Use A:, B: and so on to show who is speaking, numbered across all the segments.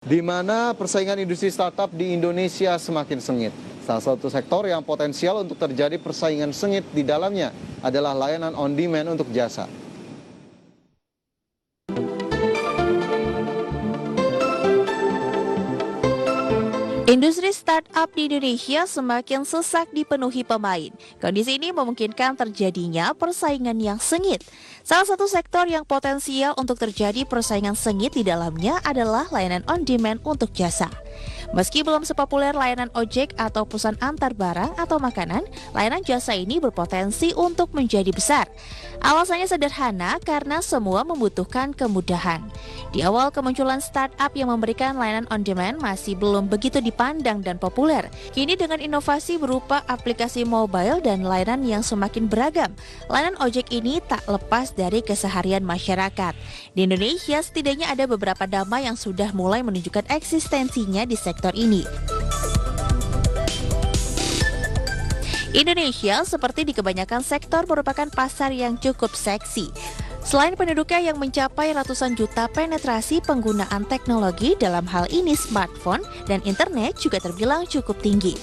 A: Di mana persaingan industri startup di Indonesia semakin sengit. Salah satu sektor yang potensial untuk terjadi persaingan sengit di dalamnya adalah layanan on demand untuk jasa.
B: Industri startup di Indonesia semakin sesak dipenuhi pemain. Kondisi ini memungkinkan terjadinya persaingan yang sengit. Salah satu sektor yang potensial untuk terjadi persaingan sengit di dalamnya adalah layanan on demand untuk jasa. Meski belum sepopuler layanan ojek atau pesan antar barang atau makanan, layanan jasa ini berpotensi untuk menjadi besar. Alasannya sederhana karena semua membutuhkan kemudahan. Di awal kemunculan startup yang memberikan layanan on demand masih belum begitu dipandang dan populer. Kini dengan inovasi berupa aplikasi mobile dan layanan yang semakin beragam, layanan ojek ini tak lepas dari keseharian masyarakat. Di Indonesia setidaknya ada beberapa nama yang sudah mulai menunjukkan eksistensinya di sektor ini. Indonesia, seperti di kebanyakan sektor, merupakan pasar yang cukup seksi. Selain penduduknya yang mencapai ratusan juta, penetrasi penggunaan teknologi dalam hal ini smartphone dan internet juga terbilang cukup tinggi.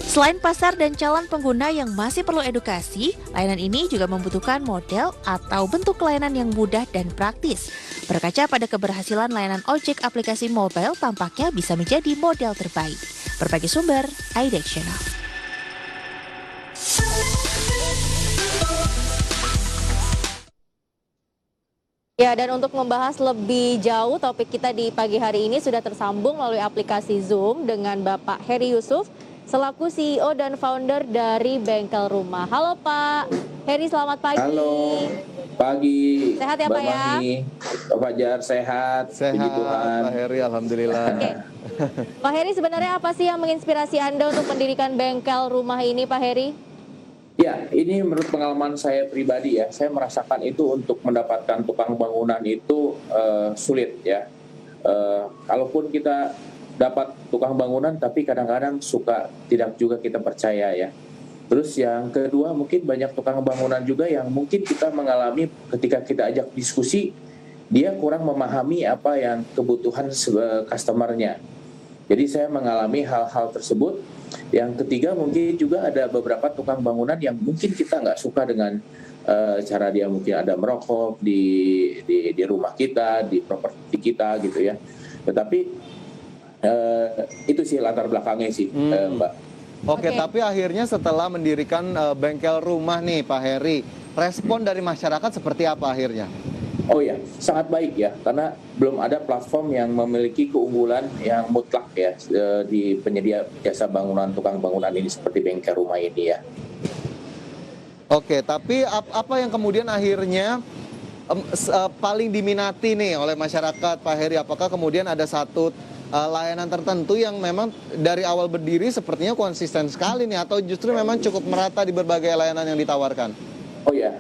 B: Selain pasar dan calon pengguna yang masih perlu edukasi, layanan ini juga membutuhkan model atau bentuk layanan yang mudah dan praktis. Berkaca pada keberhasilan layanan ojek aplikasi mobile, tampaknya bisa menjadi model terbaik. Berbagai sumber, IDEX Channel.
C: Ya, dan untuk membahas lebih jauh topik kita di pagi hari ini sudah tersambung melalui aplikasi Zoom dengan Bapak Heri Yusuf selaku CEO dan founder dari Bengkel Rumah. Halo Pak Heri, selamat pagi.
D: Halo, pagi.
C: Sehat ya
D: Mbak
C: Pak ya?
D: Mami, Pak Fajar, sehat. Puji Tuhan.
A: Pak Heri, alhamdulillah.
C: Oke. Pak Heri, sebenarnya apa sih yang menginspirasi Anda untuk mendirikan Bengkel Rumah ini Pak Heri?
D: Ya, ini menurut pengalaman saya pribadi ya, saya merasakan itu untuk mendapatkan tukang bangunan itu sulit ya. Kalaupun kita dapat tukang bangunan, tapi kadang-kadang suka tidak juga kita percaya ya. Terus yang kedua, mungkin banyak tukang bangunan juga yang mungkin kita mengalami ketika kita ajak diskusi, dia kurang memahami apa yang kebutuhan customer-nya. Jadi saya mengalami hal-hal tersebut. Yang ketiga, mungkin juga ada beberapa tukang bangunan yang mungkin kita nggak suka dengan cara dia mungkin ada merokok di rumah kita, di properti kita gitu ya. Tetapi itu sih latar belakangnya sih, Mbak.
A: Oke, tapi akhirnya setelah mendirikan bengkel rumah nih Pak Heri, respon dari masyarakat seperti apa akhirnya?
D: Oh ya, sangat baik ya, karena belum ada platform yang memiliki keunggulan yang mutlak ya di penyedia jasa bangunan, tukang bangunan ini seperti bengkel rumah ini ya.
A: Oke, tapi apa yang kemudian akhirnya paling diminati nih oleh masyarakat Pak Heri? Apakah kemudian ada satu layanan tertentu yang memang dari awal berdiri sepertinya konsisten sekali nih, atau justru memang cukup merata di berbagai layanan yang ditawarkan?
D: Oh ya,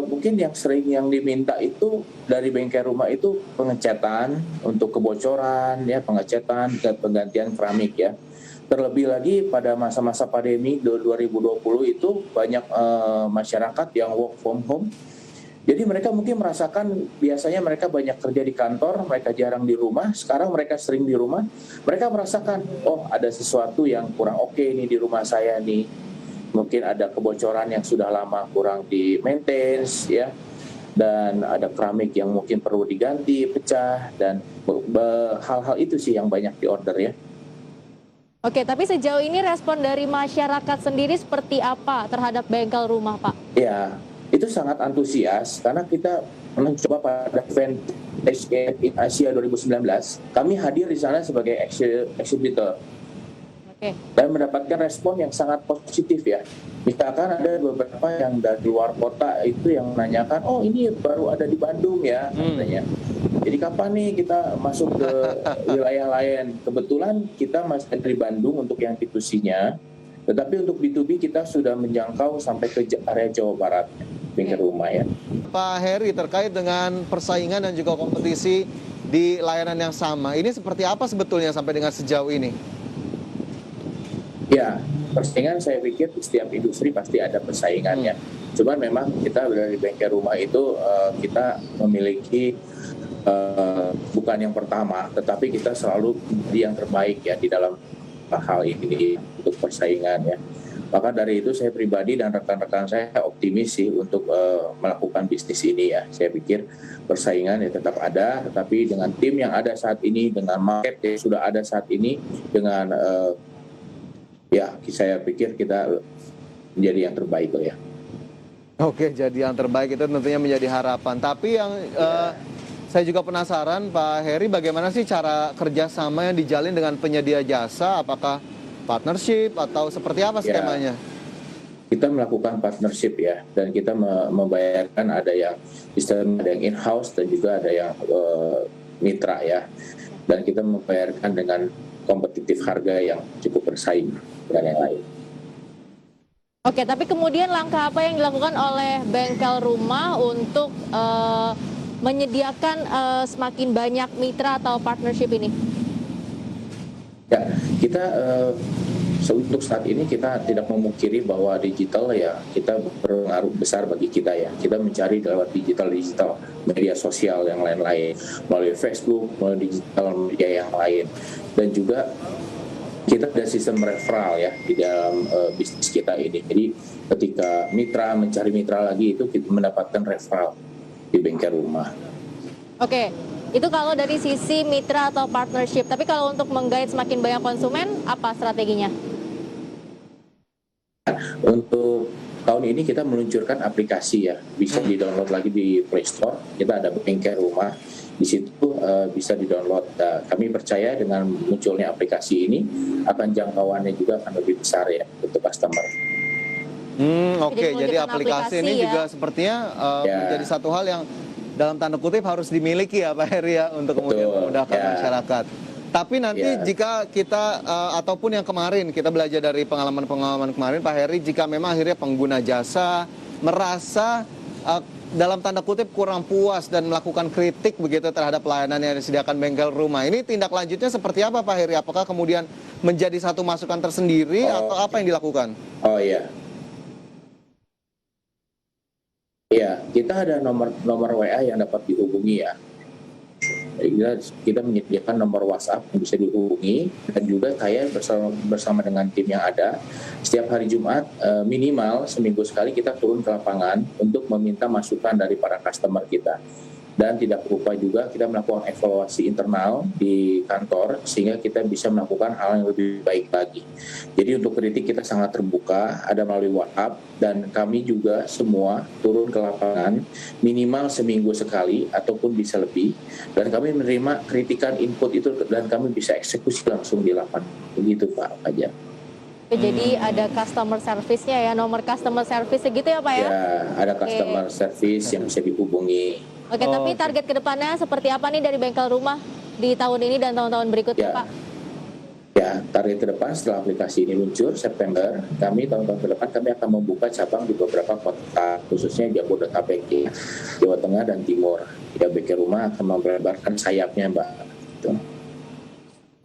D: mungkin yang sering yang diminta itu dari bengkel rumah itu pengecatan untuk kebocoran, ya pengecatan dan penggantian keramik ya. Terlebih lagi pada masa-masa pandemi 2020 itu banyak masyarakat yang work from home. Jadi mereka mungkin merasakan biasanya mereka banyak kerja di kantor, mereka jarang di rumah. Sekarang mereka sering di rumah, mereka merasakan oh ada sesuatu yang kurang oke nih di rumah saya nih. Mungkin ada kebocoran yang sudah lama kurang di maintenance ya, dan ada keramik yang mungkin perlu diganti, pecah, dan hal-hal itu sih yang banyak diorder ya.
C: Oke, tapi sejauh ini respon dari masyarakat sendiri seperti apa terhadap bengkel rumah Pak?
D: Ya, itu sangat antusias karena kita mencoba pada event in Asia 2019, kami hadir di sana sebagai exhibitor. Dan mendapatkan respon yang sangat positif ya. Misalkan ada beberapa yang dari luar kota itu yang menanyakan, oh ini baru ada di Bandung ya katanya. Jadi kapan nih kita masuk ke wilayah lain? Kebetulan kita masih dari Bandung untuk yang B2C-nya, tetapi untuk B2B kita sudah menjangkau sampai ke area Jawa Barat, bengkel rumah ya.
A: Pak Heri, terkait dengan persaingan dan juga kompetisi di layanan yang sama, ini seperti apa sebetulnya sampai dengan sejauh ini?
D: Ya, persaingan saya pikir setiap industri pasti ada persaingannya. Cuman memang kita dari bengkel rumah itu kita memiliki bukan yang pertama, tetapi kita selalu menjadi yang terbaik ya di dalam hal ini untuk persaingan ya. Maka dari itu saya pribadi dan rekan-rekan saya optimis sih untuk melakukan bisnis ini ya. Saya pikir persaingan ya tetap ada, tetapi dengan tim yang ada saat ini, dengan market yang sudah ada saat ini, dengan ya saya pikir kita menjadi yang terbaik kok ya.
A: Oke, jadi yang terbaik itu tentunya menjadi harapan. Tapi yang saya juga penasaran, Pak Heri, bagaimana sih cara kerjasama yang dijalin dengan penyedia jasa? Apakah partnership atau seperti apa skemanya?
D: Kita melakukan partnership ya, dan kita membayarkan ada yang sistem, ada yang in-house dan juga ada yang mitra ya. Dan kita membayarkan dengan kompetitif harga yang cukup bersaing dengan yang lain.
C: Oke, tapi kemudian langkah apa yang dilakukan oleh bengkel rumah untuk menyediakan semakin banyak mitra atau partnership ini?
D: Ya, kita untuk saat ini kita tidak memungkiri bahwa digital ya kita berpengaruh besar bagi kita ya. Kita mencari lewat digital media sosial yang lain-lain, melalui Facebook, melalui digital media yang lain, dan juga kita ada sistem referral ya di dalam bisnis kita ini. Jadi ketika mitra mencari mitra lagi itu kita mendapatkan referral di bengkel rumah.
C: Oke, itu kalau dari sisi mitra atau partnership. Tapi kalau untuk menggait semakin banyak konsumen, apa strateginya?
D: Untuk tahun ini kita meluncurkan aplikasi ya, bisa di-download lagi di Play Store. Kita ada bengkel rumah, di situ bisa di-download. Kami percaya dengan munculnya aplikasi ini akan jangkauannya juga akan lebih besar ya untuk customer.
A: Oke, jadi aplikasi ini
C: ya
A: juga sepertinya menjadi satu hal yang dalam tanda kutip harus dimiliki ya Pak Heri ya, untuk kemudian memudahkan masyarakat. Tapi nanti jika kita ataupun yang kemarin kita belajar dari pengalaman-pengalaman kemarin Pak Heri, jika memang akhirnya pengguna jasa merasa dalam tanda kutip kurang puas dan melakukan kritik begitu terhadap pelayanan yang disediakan bengkel rumah, ini tindak lanjutnya seperti apa Pak Heri? Apakah kemudian menjadi satu masukan tersendiri atau apa yang dilakukan?
D: Oh iya. Iya, kita ada nomor WA yang dapat dihubungi ya. Kita menyediakan nomor WhatsApp yang bisa dihubungi, dan juga saya bersama dengan tim yang ada setiap hari Jumat minimal seminggu sekali kita turun ke lapangan untuk meminta masukan dari para customer kita. Dan tidak lupa juga kita melakukan evaluasi internal di kantor sehingga kita bisa melakukan hal yang lebih baik lagi. Jadi untuk kritik kita sangat terbuka, ada melalui WhatsApp, dan kami juga semua turun ke lapangan minimal seminggu sekali ataupun bisa lebih, dan kami menerima kritikan input itu dan kami bisa eksekusi langsung di lapangan. Begitu Pak Fajar.
C: Jadi ada customer service-nya ya, nomor customer service segitu ya Pak ya?
D: Ya, ada customer service yang bisa dihubungi.
C: Oke, tapi target kedepannya seperti apa nih dari bengkel rumah di tahun ini dan tahun-tahun berikutnya Pak?
D: Ya, target ke depan setelah aplikasi ini luncur September, kami tahun-tahun ke depan kami akan membuka cabang di beberapa kota, khususnya Jabodetabek, Jawa Tengah dan Timur. Ya, bengkel rumah akan melebarkan sayapnya Mbak. Gitu.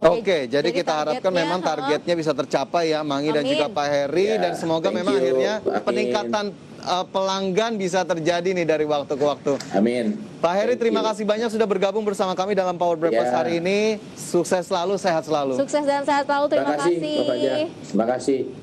A: Oke, jadi kita harapkan memang targetnya bisa tercapai ya, Mangi dan juga Pak Heri, dan semoga memang akhirnya peningkatan pelanggan bisa terjadi nih dari waktu ke waktu.
D: Amin.
A: Pak Heri, terima kasih banyak sudah bergabung bersama kami dalam Power Breakfast hari ini. Sukses selalu, sehat selalu.
C: Sukses dan sehat selalu, terima kasih.
D: Terima kasih.